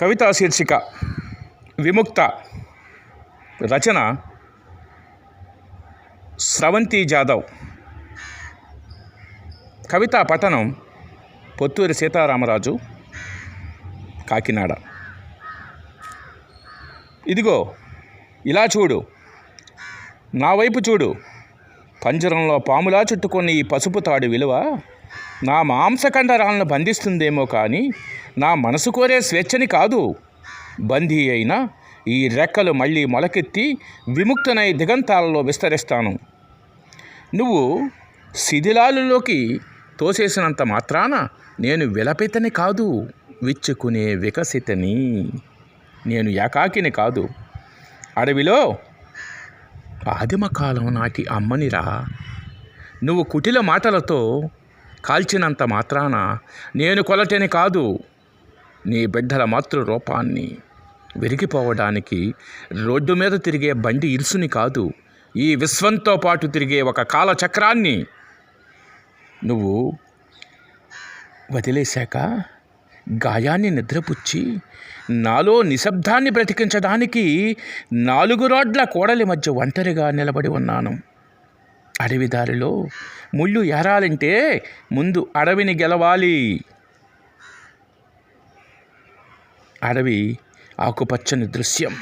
కవితా శీర్షిక విముక్త. రచన స్రవంతి జాదవ్. కవితా పఠనం పొత్తూరి సీతారామరాజు, కాకినాడ. ఇదిగో ఇలా చూడు, నా వైపు చూడు. పంజరంలో పాములా చుట్టుకొని ఈ పసుపు తాడు విలువ నా మాంసకండరాలను బంధిస్తుందేమో కానీ నా మనసు కోరే స్వేచ్ఛని కాదు. బందీ అయినా ఈ రెక్కలు మళ్ళీ మొలకెత్తి విముక్తనై దిగంతాలలో విస్తరిస్తాను. నువ్వు శిథిలాలలోకి తోసేసినంత మాత్రాన నేను విలపితని కాదు, విచ్చుకునే వికసితని. నేను ఏకాకిని కాదు. అడవిలో ఆదిమకాలం నాటి అమ్మనిరా. నువ్వు కుటిల మాటలతో కాల్చినంత మాత్రాన నేను కొలటని కాదు. నీ బిడ్డల మాతృరూపాన్ని విరిగిపోవడానికి రోడ్డు మీద తిరిగే బండి ఇరుసుని కాదు, ఈ విశ్వంతో పాటు తిరిగే ఒక కాలచక్రాన్ని నువ్వు వదిలేశాక గాయాన్ని నిద్రపుచ్చి నాలో నిశ్శబ్దాన్ని బ్రతికించడానికి 4 రోడ్ల కోడలి మధ్య ఒంటరిగా నిలబడి ఉన్నాను. అడవి దారిలో ముళ్ళు ఏరాలంటే ముందు అడవిని గెలవాలి. అడవి ఆకుపచ్చని దృశ్యం,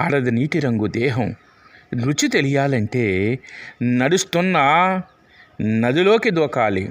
ఆడది నీటి రంగు దేహం. రుచి తెలియాలంటే నడుస్తున్న నదిలోకి దూకాలి.